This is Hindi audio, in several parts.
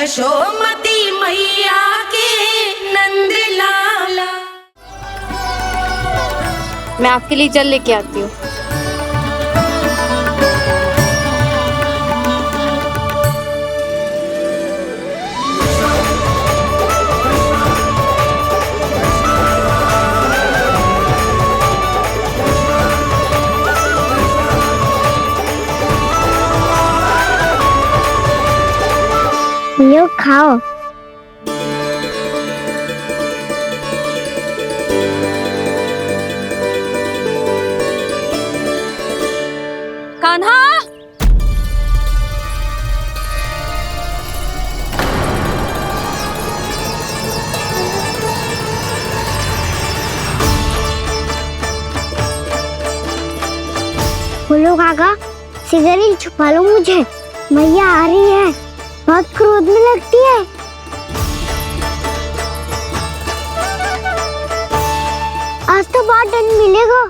यशोमती मैया के नंद लाला। मैं आपके लिए जल लेके आती हूँ। ये खाओ। कान्हा, बोलो काका, सिगरेट छुपा लो मुझे, मैया आ रही है, बहुत क्रोध में लगती है। आज तो बहुत दंड मिलेगा।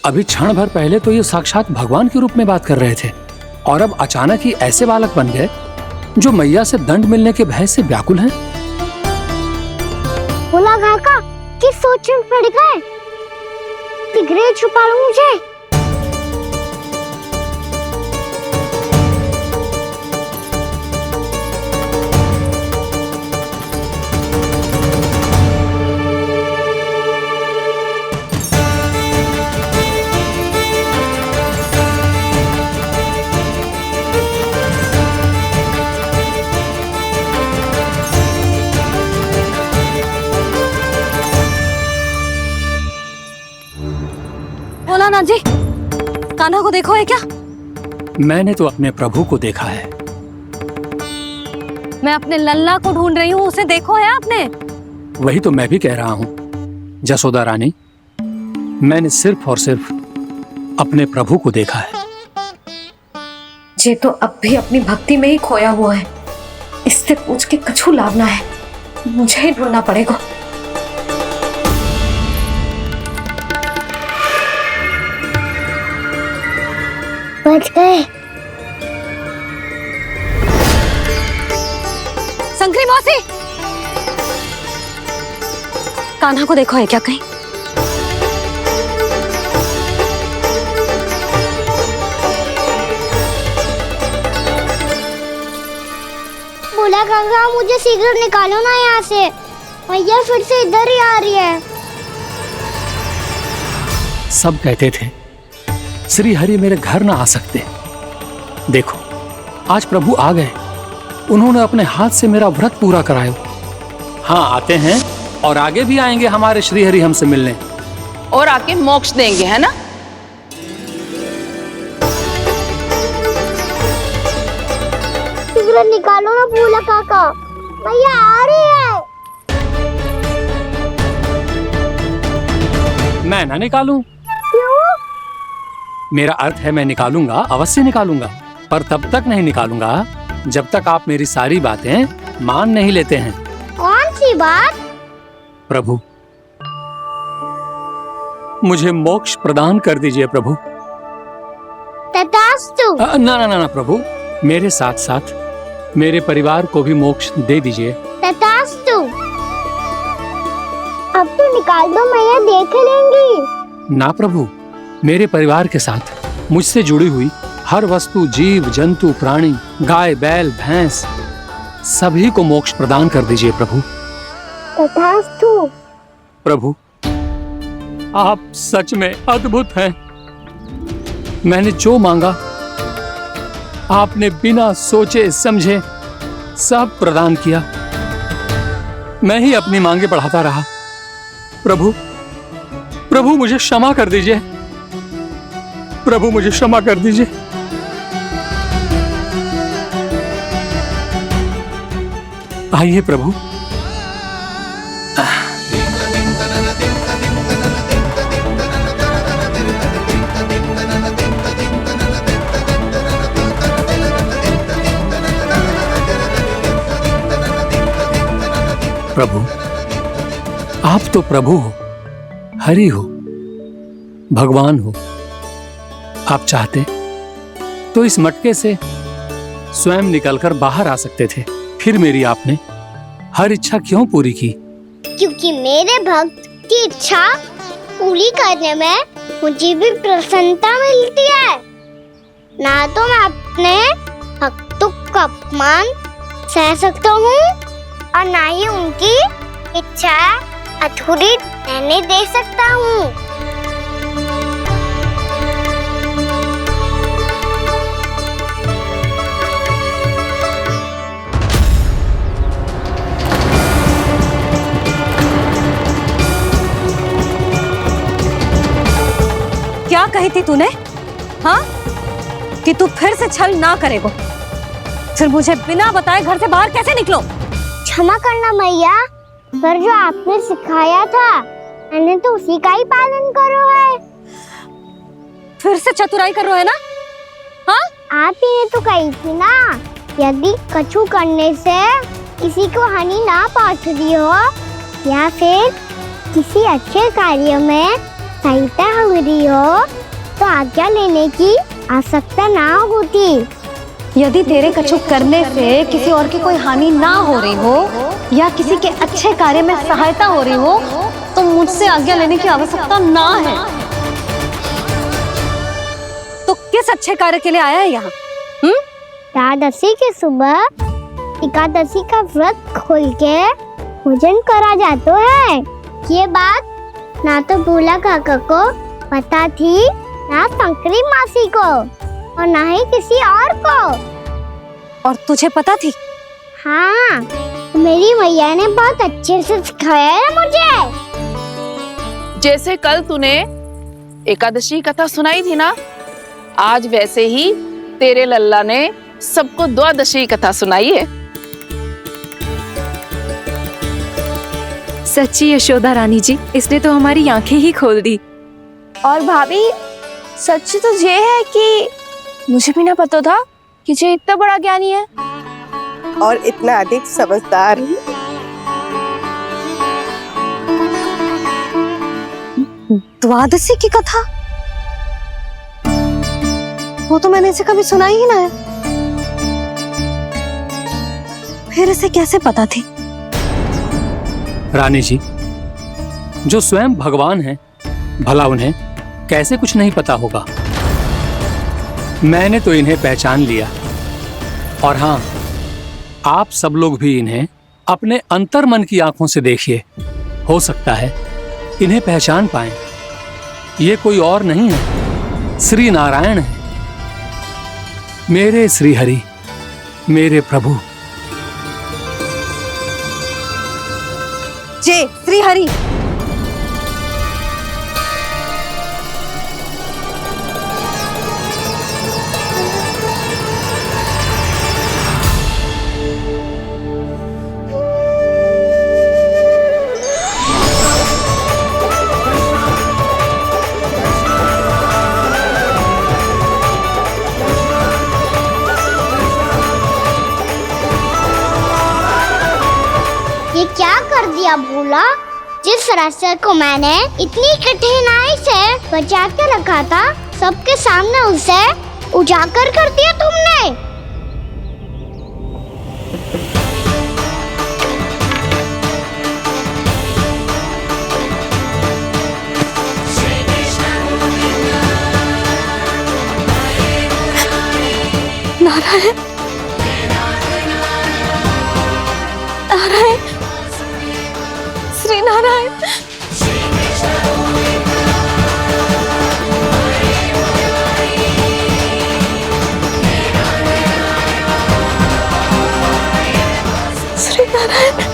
अभी क्षण भर पहले तो ये साक्षात भगवान के रूप में बात कर रहे थे और अब अचानक ही ऐसे बालक बन गए जो मैया से दंड मिलने के भय से व्याकुल हैं। बोला काका कि सोच में पड़ गए, सिगरेट छुपा लो मुझे। बोला ना जी, कान्हा को देखो है क्या? मैंने तो अपने प्रभु को देखा है। मैं अपने लल्ला को ढूंढ रही हूँ, उसे देखो है आपने? वही तो मैं भी कह रहा हूँ जसोदा रानी, मैंने सिर्फ और सिर्फ अपने प्रभु को देखा है। ये तो अब भी अपनी भक्ति में ही खोया हुआ है, इससे पूछ के कछु लाभ ना है, मुझे ही ढूंढना पड़ेगा। बच गए। संकरी मौसी, कान्हा को देखो है क्या कहीं? बोला काका मुझे सिगरेट निकालो ना यहाँ से, मैया फिर से इधर ही आ रही है। सब कहते थे श्री हरि मेरे घर ना आ सकते। देखो आज प्रभु आ गए, उन्होंने अपने हाथ से मेरा व्रत पूरा कराया। हाँ आते हैं और आगे भी आएंगे हमारे श्री हरि हमसे मिलने और आके मोक्ष देंगे, है ना? सिगरेट निकालो ना बोला काका, मैया आ रही है। मैं ना निकालूं? क्यों? मेरा अर्थ है मैं निकालूंगा, अवश्य निकालूंगा, पर तब तक नहीं निकालूंगा जब तक आप मेरी सारी बातें मान नहीं लेते हैं। कौन सी बात? प्रभु मुझे मोक्ष प्रदान कर दीजिए प्रभु। तथास्तु। ना ना ना ना प्रभु, मेरे साथ साथ मेरे परिवार को भी मोक्ष दे दीजिए। तथास्तु। अब तो निकाल दो, मैया देख लेंगी। ना प्रभु, मेरे परिवार के साथ मुझसे जुड़ी हुई हर वस्तु, जीव जंतु, प्राणी, गाय बैल भैंस, सभी को मोक्ष प्रदान कर दीजिए प्रभु। तथास्तु। प्रभु आप सच में अद्भुत हैं। मैंने जो मांगा आपने बिना सोचे समझे सब प्रदान किया। मैं ही अपनी मांगे बढ़ाता रहा। प्रभु प्रभु मुझे क्षमा कर दीजिए, प्रभु मुझे क्षमा कर दीजिए। आइए प्रभु। प्रभु आप तो प्रभु हो, हरि हो, भगवान हो। आप चाहते तो इस मटके से स्वयं निकलकर बाहर आ सकते थे, फिर मेरी आपने हर इच्छा क्यों पूरी की? क्योंकि मेरे भक्त की इच्छा पूरी करने में मुझे भी प्रसन्नता मिलती है। ना तो मैं अपने भक्तों का अपमान सह सकता हूँ और ना ही उनकी इच्छा अधूरी रहने दे सकता हूँ। क्या कही थी तूने? हाँ, कि तू फिर से छल ना करेगा। फिर मुझे बिना बताए घर से बाहर कैसे निकलो? क्षमा करना मैया, पर जो आपने सिखाया था मैंने तो उसी का ही पालन करो है। फिर से चतुराई कर रहे हो है ना? हाँ, आप ही ने तो कही थी ना, यदि कछु करने से किसी को हानि ना पहुंच रही हो या फिर किसी अच्छे कार्य में सहायता हो रही हो तो आज्ञा लेने की आवश्यकता ना होती। यदि तेरे कछु करने से किसी और की कोई हानि ना हो रही हो या किसी के अच्छे कार्य में सहायता हो रही हो तो मुझसे आज्ञा लेने की आवश्यकता ना है। तो किस अच्छे कार्य के लिए आया है यहाँ? एकादशी के सुबह एकादशी का व्रत खोल के भोजन करा जाता है। ये बात ना तो भोला काका को पता थी, ना शंकरी मासी को और ना ही किसी और को। और तुझे पता थी? हाँ, मेरी मैया ने बहुत अच्छे से सिखाया है मुझे। जैसे कल तूने एकादशी कथा सुनाई थी ना, आज वैसे ही तेरे लल्ला ने सबको द्वादशी कथा सुनाई है। सच्ची यशोदा रानी जी, इसने तो हमारी आंखें ही खोल दी। और भाभी, सच तो ये है कि मुझे भी ना पता था कि ये इतना बड़ा ज्ञानी है और इतना अधिक समझदार। द्वादशी की कथा? वो तो मैंने इसे कभी सुना ही ना है। फिर इसे कैसे पता थी? रानी जी, जो स्वयं भगवान हैं, भला उन्हें कैसे कुछ नहीं पता होगा? मैंने तो इन्हें पहचान लिया। और हाँ, आप सब लोग भी इन्हें अपने अंतर मन की आंखों से देखिए, हो सकता है इन्हें पहचान पाएं। ये कोई और नहीं है, श्री नारायण है, मेरे श्री हरि, मेरे प्रभु। जय श्री हरि। ये क्या कर दिया भोला? जिस रास्ते को मैंने इतनी कठिनाई से बचा के रखा था, सबके सामने उसे उजागर कर दिया तुमने। नारायण, नारायण, श्री नारायण। श्री नारायण।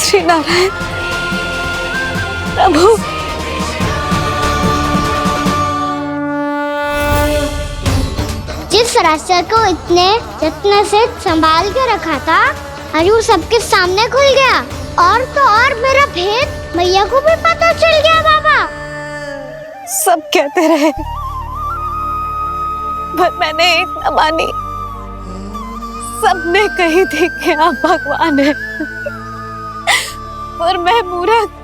श्री नारायण प्रभु। जिस रास्ते को इतने यत्न से संभाल के रखा था, आज वो सबके सामने खुल गया। और तो और मेरा भेद मैया को भी पता चल गया बाबा? सब कहते रहे, पर मैंने एक न मानी। सबने कही थी कि आप भगवान हैं, पर मैं मूर्ख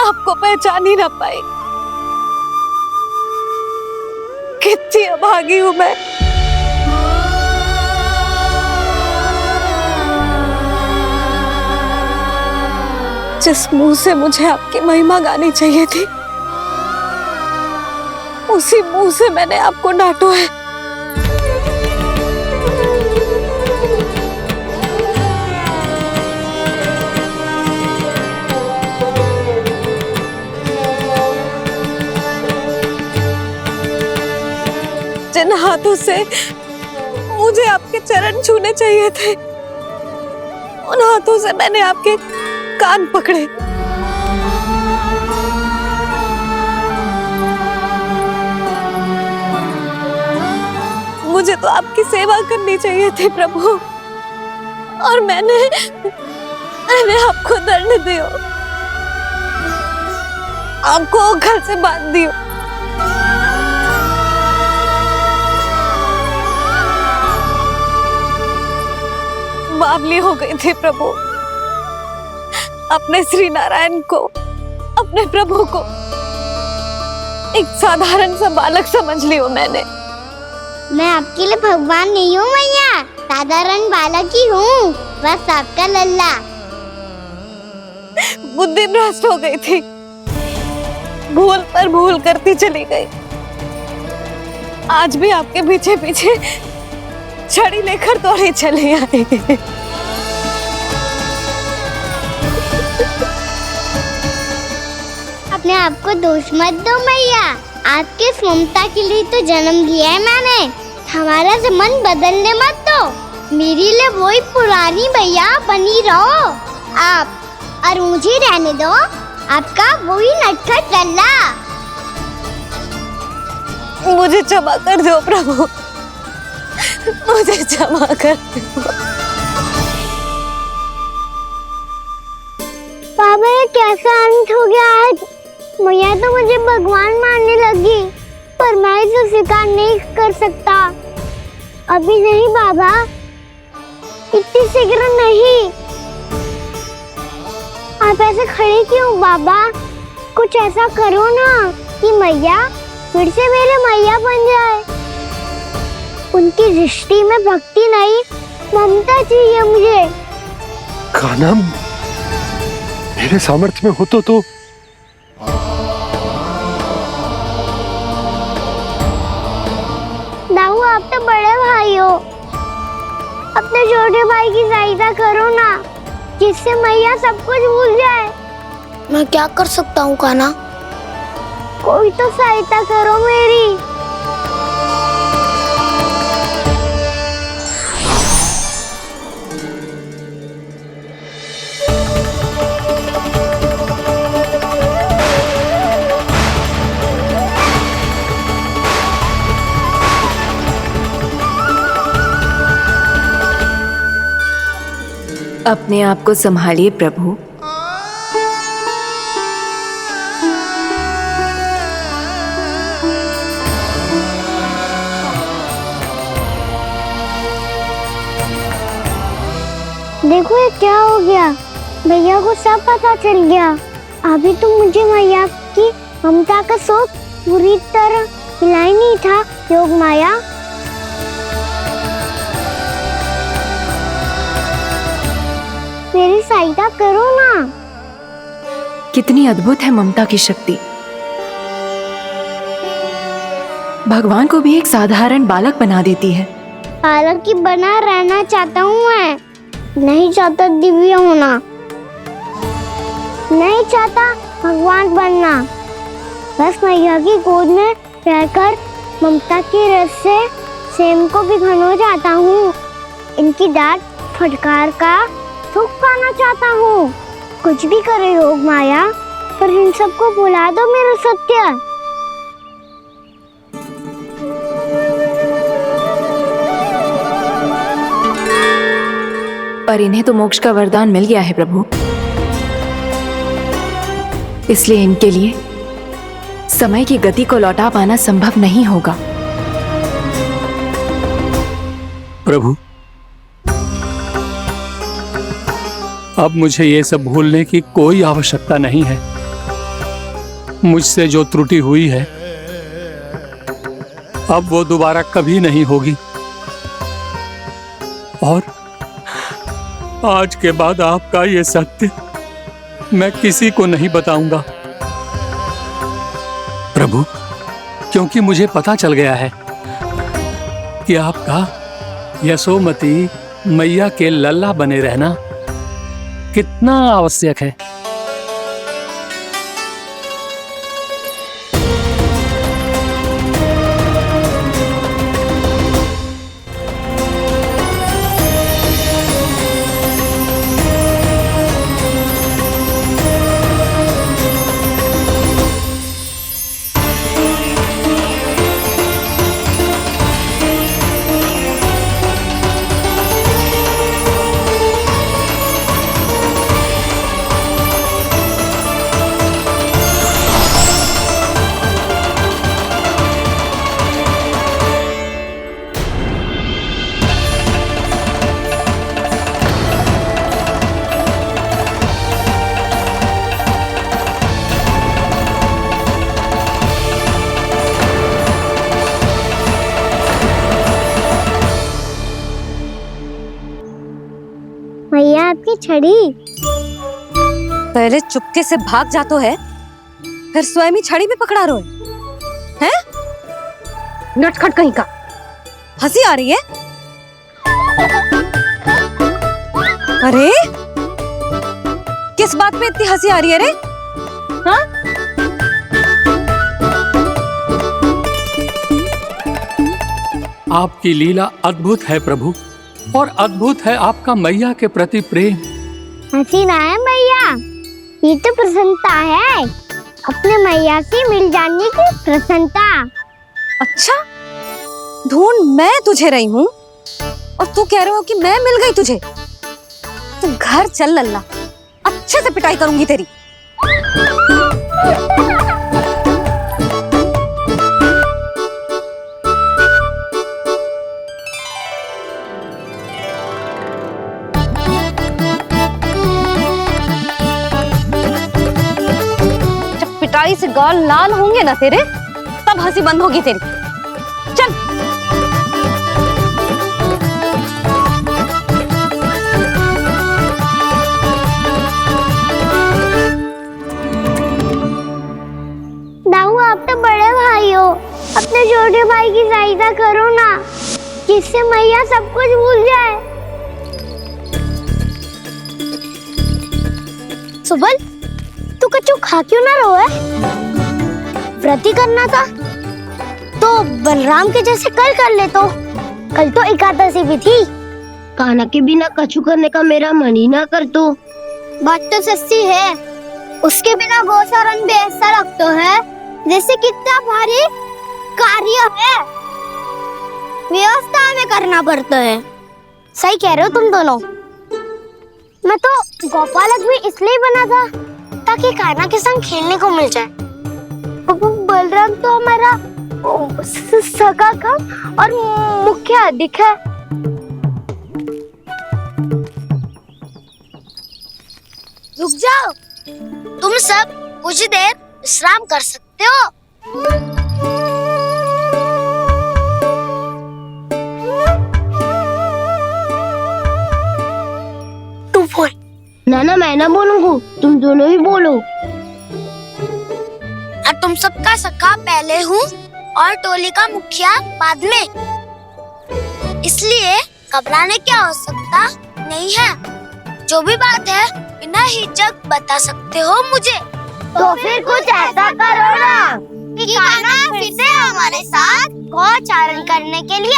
आपको पहचान ही ना पाई। कितनी अभागी हूं मैं। जिस मुंह से मुझे आपकी महिमा गानी चाहिए थी, उसी मुंह से मैंने आपको डांटो है। जिन हाथों से मुझे आपके चरण छूने चाहिए थे, उन हाथों से मैंने आपके कान पकड़े। मुझे तो आपकी सेवा करनी चाहिए थी प्रभु, और मैंने आपको दंड दियो, आपको घर से बांध दियो। बावली हो गई थी प्रभु। अपने श्री नारायण को, अपने प्रभु को एक साधारण सा बालक समझ लियो मैंने। मैं आपके लिए भगवान नहीं हूँ मैया, साधारण बालक ही हूँ, बस आपका लल्ला। बुद्धि भ्रष्ट हो गई थी, भूल पर भूल करती चली गई। आज भी आपके पीछे पीछे छड़ी लेकर दौड़े चले आए। अपने आप को दोष मत दो मैया, आपके ममता के लिए तो जन्म लिया है मैंने। हमारा से मन बदलने मत दो, मेरे लिए वही पुरानी मैया बनी रहो आप, और मुझे रहने दो आपका वही नटखट लल्ला। मुझे क्षमा कर दो प्रभु, मुझे क्षमा कर दो। बाबा ये कैसा अंत हो गया आज? मैया तो मुझे भगवान मानने लगी, पर मैं इसे स्वीकार नहीं कर सकता। अभी नहीं बाबा, इतनी शीघ्र नहीं। आप ऐसे खड़े क्यों बाबा? कुछ ऐसा करो ना कि मैया फिर से मेरे मैया बन जाए। उनकी दृष्टि में भक्ति नहीं, ममता चाहिए मुझे। कान्हा, मेरे सामर्थ्य में हो तो दाऊ, आप तो बड़े भाई हो, अपने छोटे भाई की सहायता करो ना, जिससे मैया सब कुछ भूल जाए। मैं क्या कर सकता हूँ कान्हा? कोई तो सहायता करो मेरी। अपने आप को संभालिए प्रभु। देखो ये क्या हो गया, भैया को सब पता चल गया। अभी तो मुझे मैया की ममता का शौक पूरी तरह मिला ही नहीं था। योग माया, मेरी सहायता करो ना। कितनी अद्भुत है ममता की शक्ति। भगवान को भी एक साधारण बालक बना देती है। बालक की बना रहना चाहता हूँ मैं, नहीं चाहता दिव्य होना, नहीं चाहता भगवान बनना। बस मैया की गोद में रहकर ममता के रस से सेम को भिगोना चाहता हूँ। इनकी डांट फटकार का सुख पाना चाहता हूँ। कुछ भी करे योग माया, पर इन सबको भुला दो मेरा सत्य। पर इन्हें तो मोक्ष का वरदान मिल गया है प्रभु। इसलिए इनके लिए समय की गति को लौटा पाना संभव नहीं होगा। प्रभु, अब मुझे ये सब भूलने की कोई आवश्यकता नहीं है। मुझसे जो त्रुटि हुई है अब वो दोबारा कभी नहीं होगी, और आज के बाद आपका ये सत्य मैं किसी को नहीं बताऊंगा प्रभु, क्योंकि मुझे पता चल गया है कि आपका यशोमती मैया के लल्ला बने रहना कितना आवश्यक है। भैया आपकी छड़ी। पहले चुपके से भाग जा तो है, फिर स्वयं ही छड़ी भी पकड़ा रोए हैं? नटखट कहीं का। हंसी आ रही है? अरे किस बात पे इतनी हंसी आ रही है रे? हाँ? आपकी लीला अद्भुत है प्रभु, और अद्भुत है आपका मैया के प्रति प्रेम। हंसी ना है मैया, ये तो प्रसन्नता है, अपने मैया से मिल जाने की प्रसन्नता। अच्छा, ढूंढ मैं तुझे रही हूँ और तू कह रहे हो कि मैं मिल गई तुझे? तू घर चल लल्ला, अच्छे से पिटाई करूंगी तेरी। पिटाई से गाल लाल होंगे ना तेरे, तब हंसी बंद होगी तेरी। चल। दाऊ, आप तो बड़े भाई हो, अपने छोटे भाई की सहायता करो ना, जिससे मैया सब कुछ भूल जाए। सुबल, तू कच्चू खा क्यों ना रो है? व्रत ही करना था तो बलराम के जैसे कल कर ले। तो कल तो एकादशी भी थी। कान्हा के बिना कछु करने का मेरा मन ही ना कर। तो बात तो सच्ची है, उसके बिना गोचारण भी ऐसा लगता है जैसे कितना भारी कार्य है, व्यवस्था में करना पड़ता है। सही कह रहे हो तुम दोनों। मैं तो गोपालक भी इसलिए बना था ताकि कान्हा के संग खेलने को मिल जाए। बलराम तो हमारा सगा काम और मुख्य अधिक है। रुक जाओ, तुम सब कुछ देर विश्राम कर सकते हो। तू बोल। ना मैं ना बोलूंगा, तुम दोनों ही बोलो। और तुम सबका सखा पहले हूँ और टोली का मुखिया बाद में, इसलिए घबराने की आवश्यकता नहीं है। जो भी बात है बिना हिचक बता सकते हो मुझे। तो फिर कुछ ऐसा करो ना कि कान्हा फिर से हमारे साथ गोचारण करने के लिए